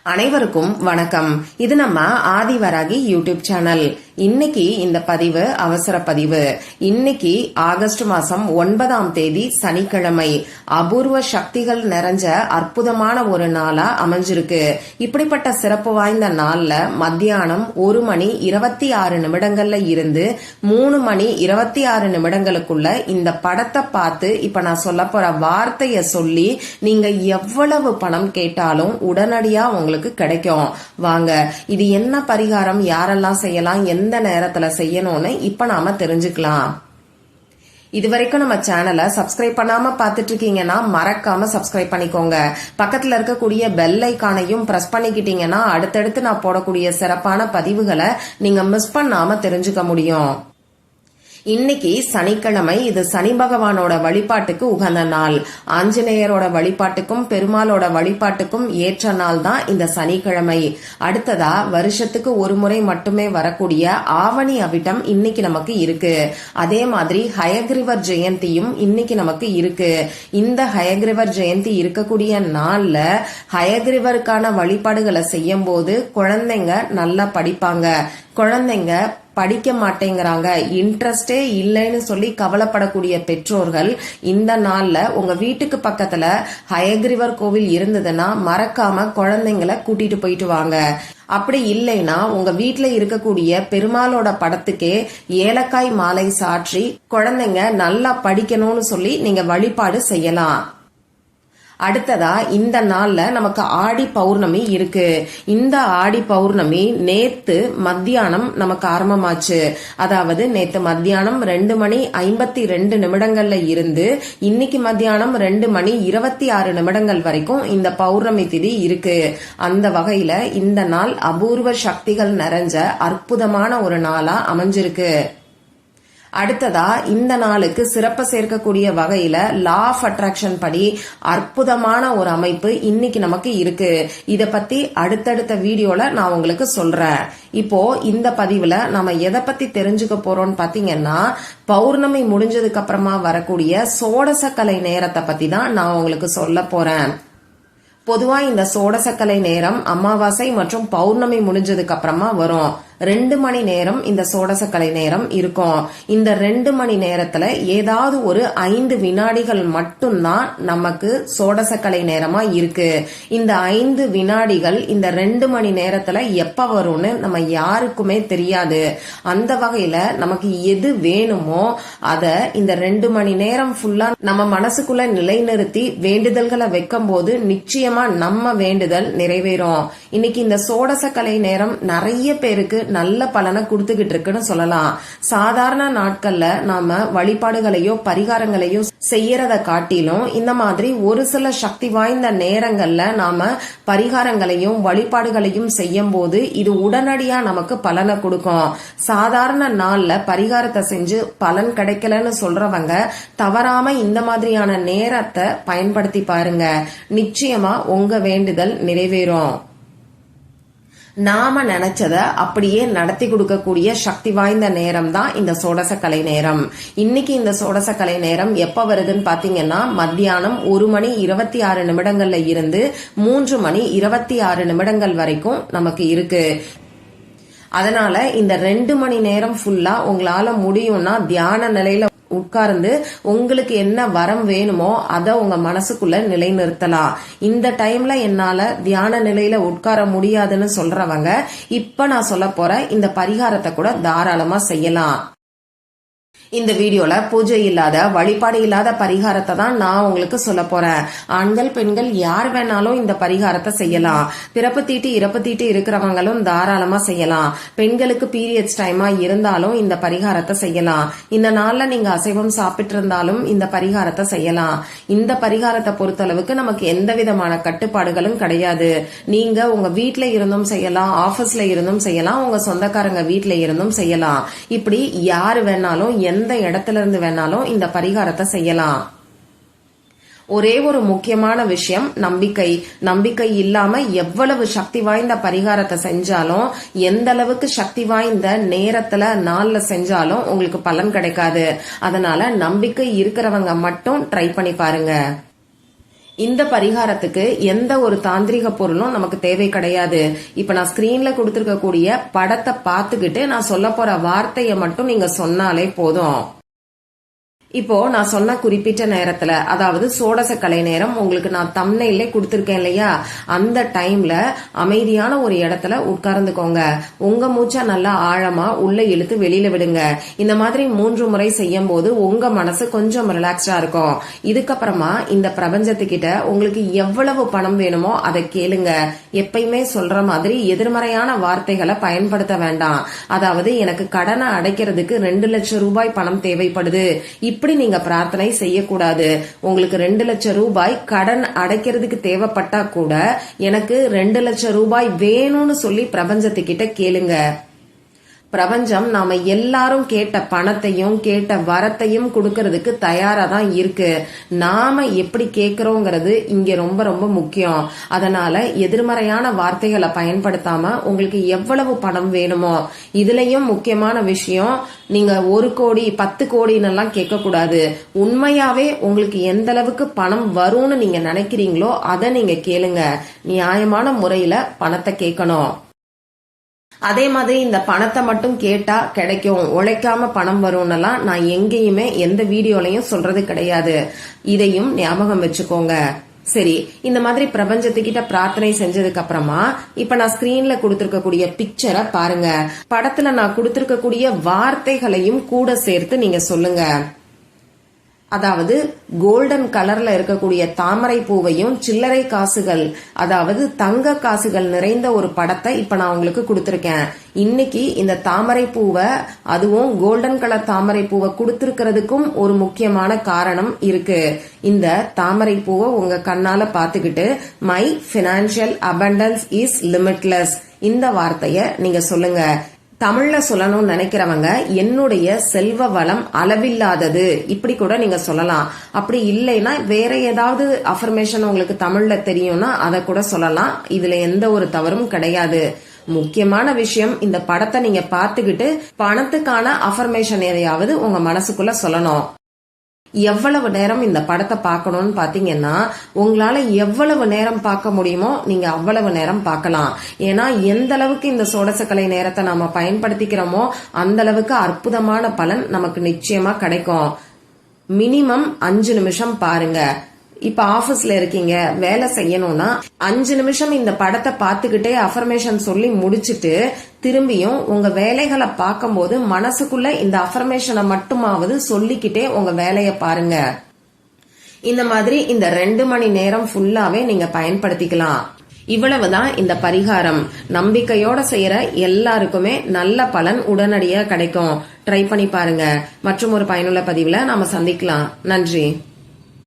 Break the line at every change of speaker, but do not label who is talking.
அனைவருக்கும் வணக்கம். இது நம்ம ஆதிவராகி யூடியூப் சேனல். இன்னைக்கு இந்த பதிவு அவசர பதிவு. இன்னைக்கு ஆகஸ்ட் மாசம் 9ஆம் தேதி சனிக்கிழமை. அபூர்வ சக்திகள் நிறைஞ்ச அற்புதமான ஒரு நாளா அமைஞ்சிருக்கு. இப்படிப்பட்ட சிறப்பு வாய்ந்த நாள்ல மத்தியானம் 1 மணி 26 நிமிடங்கள்ல இருந்து 3 மணி 26 நிமிடங்களுக்குள்ள இந்த படத்தை பார்த்து இப்ப நான் சொல்ல போற வார்த்தைய சொல்லி நீங்க எவ்வளவு பணம் கேட்டாலும் உடனடியா உங்களுக்கு கிடைக்கும். வாங்க, இது என்ன பரிகாரம், யாரெல்லாம் செய்யலாம், எந்த நேரத்துல செய்யணும்னு இப்ப நாம தெரிஞ்சுக்கலாம். இதுவரைக்கும் நம்ம சேனலை சப்ஸ்கிரைப் பண்ணாம பாத்துட்டு இருக்கீங்கன்னா மறக்காம சப்ஸ்கிரைப் பண்ணிக்கோங்க. பக்கத்துல இருக்கக்கூடிய பெல் ஐகானையும் பிரஸ் பண்ணிக்கிட்டீங்கன்னா அடுத்தடுத்து நான் போடக்கூடிய சிறப்பான பதிவுகளை நீங்க மிஸ் பண்ணாம தெரிஞ்சுக்க முடியும். இன்னைக்கு சனிக்கிழமை. இது சனி பகவானோட வழிபாட்டுக்கு உகந்த நாள். ஆஞ்சநேயரோட வழிபாட்டுக்கும் பெருமாளோட வழிபாட்டுக்கும் ஏற்ற நாள் தான் இந்த சனிக்கிழமை. அடுத்ததா வருஷத்துக்கு ஒரு முறை மட்டுமே வரக்கூடிய ஆவணி அவிட்டம் இன்னைக்கு நமக்கு இருக்கு. அதே மாதிரி ஹயக்ரீவர் ஜெயந்தியும் இன்னைக்கு நமக்கு இருக்கு. இந்த ஹயக்ரீவர் ஜெயந்தி இருக்கக்கூடிய நாள்ல ஹயக்ரீவருக்கான வழிபாடுகளை செய்யும் போது குழந்தைங்க நல்லா படிப்பாங்க. குழந்தைங்க படிக்க மாட்டேங்கிறாங்க, இன்ட்ரெஸ்டே இல்லைன்னு சொல்லி கவலைப்படக்கூடிய பெற்றோர்கள் இந்த நாள்ல உங்க வீட்டுக்கு பக்கத்துல ஹயக்ரீவர் கோவில் இருந்ததுன்னா மறக்காம குழந்தைங்களை கூட்டிட்டு போயிட்டு வாங்க. அப்படி இல்லைன்னா உங்க வீட்டுல இருக்கக்கூடிய பெருமாளோட படத்துக்கே ஏலக்காய் மாலை சாற்றி குழந்தைங்க நல்லா படிக்கணும்னு சொல்லி நீங்க வழிபாடு செய்யலாம். அடுத்ததா இந்த நாள்ல நமக்கு ஆடி பௌர்ணமி இருக்கு. இந்த ஆடி பௌர்ணமி நேத்து மத்தியானம் நமக்கு ஆரம்பமாச்சு. அதாவது நேத்து மத்தியானம் 2 மணி 52 நிமிடங்கள்ல இருந்து இன்னைக்கு மத்தியானம் 2 மணி 26 நிமிடங்கள் வரைக்கும் இந்த பௌர்ணமி திதி இருக்கு. அந்த வகையில இந்த நாள் அபூர்வ சக்திகள் நிறைஞ்ச அற்புதமான ஒரு நாளா அமைஞ்சிருக்கு. அடுத்ததா இந்த நாளுக்கு சிறப்பு சேர்க்கக்கூடிய வகையில லா ஆஃப் அட்ராக்ஷன் படி அற்புதமான ஒரு அமைப்பு இன்னைக்கு நமக்கு இருக்கு. இத பத்தி அடுத்தடுத்த வீடியோல நான் உங்களுக்கு சொல்றேன். இப்போ இந்த பதிவுல நாம எதை பத்தி தெரிஞ்சுக்க போறோம்னு பாத்தீங்கன்னா, பௌர்ணமி முடிஞ்சதுக்கு அப்புறமா வரக்கூடிய சோடசக்கலை நேரத்தை பத்தி தான் நான் உங்களுக்கு சொல்ல போறேன். பொதுவா இந்த சோடசக்கலை நேரம் அமாவாசை மற்றும் பௌர்ணமி முடிஞ்சதுக்கு அப்புறமா வரும். 2 மணி நேரம் இந்த சோடசக்கலை நேரம் இருக்கும். இந்த 2 மணி நேரத்துல ஏதாவது ஒரு 5 வினாடிகள் மட்டும்தான் நமக்கு சோடசக்கலை நேரமா இருக்கு. இந்த 5 வினாடிகள் இந்த 2 மணி நேரத்துல எப்ப வரும்னு நம்ம யாருக்குமே தெரியாது. அந்த வகையில நமக்கு எது வேணுமோ அத இந்த 2 மணி நேரம் ஃபுல்லா நம்ம மனசுக்குள்ள நிலைநிறுத்தி வேண்டுதல்களை வைக்கும் போது நிச்சயமா நம்ம வேண்டுதல் நிறைவேறும். இன்னைக்கு இந்த சோடசக்கலை நேரம் நிறைய பேருக்கு நல்ல பலனை கொடுத்துக்கிட்டு இருக்குன்னு சொல்லலாம். சாதாரண நாட்கள்ல நாம வழிபாடுகளையோ பரிகாரங்களையோ செய்யறத காட்டிலும் இந்த மாதிரி ஒரு சில சக்தி வாய்ந்த நேரங்கள்ல நாம பரிகாரங்களையும் வழிபாடுகளையும் செய்யும் போது இது உடனடியா நமக்கு பலனை கொடுக்கும். சாதாரண நாள்ல பரிகாரத்தை செஞ்சு பலன் கிடைக்கலன்னு சொல்றவங்க தவறாம இந்த மாதிரியான நேரத்தை பயன்படுத்தி பாருங்க. நிச்சயமா உங்க வேண்டுதல் நிறைவேறும். நாம நினைச்சத அப்படியே நடத்தி கொடுக்கக்கூடிய சக்தி வாய்ந்த நேரம் தான் இந்த சோடசக்கலை நேரம். இன்னைக்கு இந்த சோடசக்கலை நேரம் எப்ப வருதுன்னு பாத்தீங்கன்னா மத்தியானம் 1 மணி 26 நிமிடங்கள்ல இருந்து 3 மணி 26 நிமிடங்கள் வரைக்கும் நமக்கு இருக்கு. அதனால இந்த 2 மணி நேரம் ஃபுல்லா உங்களால முடியும்னா தியான நிலையில உட்கார்ந்து உங்களுக்கு என்ன வரம் வேணுமோ அத உங்க மனசுக்குள்ள நிலைநிறுத்தலாம். இந்த டைம்ல என்னால தியான நிலையில உட்கார முடியாதுன்னு சொல்றவங்க இப்ப நான் சொல்ல போற இந்த பரிகாரத்தை கூட தாராளமா செய்யலாம். இந்த வீடியோல பூஜை இல்லாத வழிபாடு இல்லாத பரிகாரத்தை தான் நான் உங்களுக்கு சொல்ல போறேன். ஆண்கள் பெண்கள் யார் வேணாலும் இந்த பரிகாரத்தை செய்யலாம். பிறப்பு தீட்டு இறப்பு தீட்டு இருக்கிறவங்களும் தாராளமா செய்யலாம். பெண்களுக்கு பீரியட்ஸ் டைமா இருந்தாலும் இந்த பரிகாரத்தை செய்யலாம். இந்த நாள்ல நீங்க அசைவம் சாப்பிட்டு இருந்தாலும் இந்த பரிகாரத்தை செய்யலாம். இந்த பரிகாரத்தை பொறுத்தளவுக்கு நமக்கு எந்த விதமான கட்டுப்பாடுகளும் கிடையாது. நீங்க உங்க வீட்டுல இருந்தும் செய்யலாம், ஆபீஸ்ல இருந்தும் செய்யலாம், உங்க சொந்தக்காரங்க வீட்டுல இருந்தும் செய்யலாம். இப்படி யாரு வேணாலும் எந்த இடத்துல இருந்து வேணாலும் இந்த பரிகாரத்தை செய்யலாம். ஒரே ஒரு முக்கியமான விஷயம், நம்பிக்கை. நம்பிக்கை இல்லாம எவ்வளவு சக்தி வாய்ந்த பரிகாரத்தை செஞ்சாலும், எந்த அளவுக்கு சக்தி வாய்ந்த நேரத்துல நாள்ல செஞ்சாலும் உங்களுக்கு பலன் கிடைக்காது. அதனால நம்பிக்கை இருக்கிறவங்க மட்டும் ட்ரை பண்ணி பாருங்க. இந்த பரிகாரத்துக்கு எந்த ஒரு தாந்திரிக பொருளும் நமக்கு தேவை கிடையாது. இப்ப நான் ஸ்கிரீன்ல கொடுத்திருக்கக்கூடிய படத்தை பார்த்துக்கிட்டு நான் சொல்ல போற வார்த்தையை மட்டும் நீங்க சொன்னாலே போதும். இப்போ நான் சொன்ன குறிப்பிட்ட நேரத்துல, அதாவது சோடச கலை நேரம் உங்களுக்கு நான் தம்ப்நெயிலே கொடுத்திருக்கேன் இல்லையா, அந்த டைம்ல அமைதியான ஒரு இடத்துல உட்கார்ந்துக்கோங்க. உங்க மூச்சை நல்லா ஆழமா உள்ள இழுத்து வெளியில விடுங்க. இந்த மாதிரி 3 முறை செய்யும் போது உங்க மனசு கொஞ்சம் ரிலாக்ஸ்டா இருக்கும். இதுக்கப்புறமா இந்த பிரபஞ்சத்துக்கிட்ட உங்களுக்கு எவ்வளவு பணம் வேணுமோ அதை கேளுங்க. எப்பயுமே சொல்ற மாதிரி எதிர்மறையான வார்த்தைகளை பயன்படுத்த வேண்டாம். அதாவது எனக்கு கடனை அடைக்கிறதுக்கு 2 லட்சம் ரூபாய் பணம் தேவைப்படுது, இப்படி நீங்க பிரார்த்தனை செய்யக்கூடாது. உங்களுக்கு 2 லட்சம் ரூபாய் கடன் அடைக்கிறதுக்கு தேவைப்பட்டா கூட எனக்கு 2 லட்சம் ரூபாய் வேணும்னு சொல்லி பிரபஞ்சத்துக்கிட்ட கேளுங்க. பிரபஞ்சம் நாம எல்லாரும் கேட்ட பணத்தையும் கேட்ட வரத்தையும் கொடுக்கறதுக்கு தயாரா தான் இருக்கு. நாம எப்படி கேக்குறோங்கிறது இங்க ரொம்ப ரொம்ப முக்கியம். அதனால எதிர்மறையான வார்த்தைகளை பயன்படுத்தாம உங்களுக்கு எவ்வளவு பணம் வேணுமோ, இதுலயும் முக்கியமான விஷயம், நீங்க 1 கோடி 10 கோடின்னு எல்லாம் கேட்க கூடாது. உண்மையாவே உங்களுக்கு எந்த அளவுக்கு பணம் வரும்னு நீங்க நினைக்கிறீங்களோ அதை நீங்க கேளுங்க. நியாயமான முறையில பணத்தை கேட்கணும். அதே மாதிரி இந்த பணத்தை மட்டும் கேட்டா கிடைக்கும், உழைக்காம பணம் வரும்னெல்லாம் நான் எங்கேயுமே எந்த வீடியோலையும் சொல்றது கிடையாது. இதையும் ஞாபகம் வச்சுக்கோங்க. சரி, இந்த மாதிரி பிரபஞ்சத்துக்கிட்ட பிரார்த்தனை செஞ்சதுக்கு அப்புறமா இப்ப நான் ஸ்கிரீன்ல கொடுத்திருக்கக்கூடிய பிக்சரை பாருங்க. படத்துல நான் கொடுத்திருக்கக்கூடிய வார்த்தைகளையும் கூட சேர்த்து நீங்க சொல்லுங்க. அதாவது கோல்டன் கலர்ல இருக்கக்கூடிய தாமரை பூவையும் சில்லறை காசுகள், அதாவது தங்க காசுகள் நிறைந்த ஒரு படத்தை இப்ப நான் உங்களுக்கு கொடுத்திருக்கேன். இன்னைக்கு இந்த தாமரை பூவை, அதுவும் கோல்டன் கலர் தாமரை பூவை கொடுத்திருக்கிறதுக்கும் ஒரு முக்கியமான காரணம் இருக்கு. இந்த தாமரை பூவை உங்க கண்ணால பாத்துக்கிட்டு my financial abundance is limitless இந்த வார்த்தைய நீங்க சொல்லுங்க. தமிழ்ல சொல்லணும்னு நினைக்கிறவங்க என்னுடைய செல்வ வளம் அளவில்லாதது இப்படி கூட நீங்க சொல்லலாம். அப்படி இல்லைன்னா வேற ஏதாவது அஃபர்மேஷன் உங்களுக்கு தமிழ்ல தெரியும்னா அதை கூட சொல்லலாம். இதுல எந்த ஒரு தவறும் கிடையாது. முக்கியமான விஷயம், இந்த படத்தை நீங்க பார்த்துக்கிட்டு பணத்துக்கான அஃபர்மேஷன் எதையாவது உங்க மனசுக்குள்ள சொல்லணும். எவ்வளவு நேரம் இந்த படத்தை பார்க்கணும்னு பாத்தீங்கன்னா, உங்களால எவ்வளவு நேரம் பார்க்க முடியுமோ நீங்க அவ்வளவு நேரம் பார்க்கலாம். ஏன்னா எந்த அளவுக்கு இந்த சோடசக்கலை நேரத்தை நாம பயன்படுத்திக்கிறோமோ அந்த அளவுக்கு அற்புதமான பலன் நமக்கு நிச்சயமா கிடைக்கும். மினிமம் 5 நிமிஷம் பாருங்க. இப்ப ஆபீஸ்ல இருக்கீங்க, வேலை செய்யணும்னா 5 நிமிஷம் இந்த படத்தை பார்த்துக்கிட்டே அஃபர்மேஷன் சொல்லி முடிச்சிட்டு திரும்பியும் உங்க வேலைகளை பார்க்கும் போது மனசுக்குள்ள இந்த அஃபர்மேஷனை மட்டுமாவது சொல்லிக்கிட்டே உங்க வேலையை பாருங்க. இந்த மாதிரி இந்த 2 மணி நேரம் ஃபுல்லாவே நீங்க பயன்படுத்திக்கலாம். இவ்வளவுதான் இந்த பரிகாரம். நம்பிக்கையோட செய்யற எல்லாருக்குமே நல்ல பலன் உடனடியா கிடைக்கும். ட்ரை பண்ணி பாருங்க. மற்றும் ஒரு பயனுள்ள பதிவுல நாம சந்திக்கலாம். நன்றி.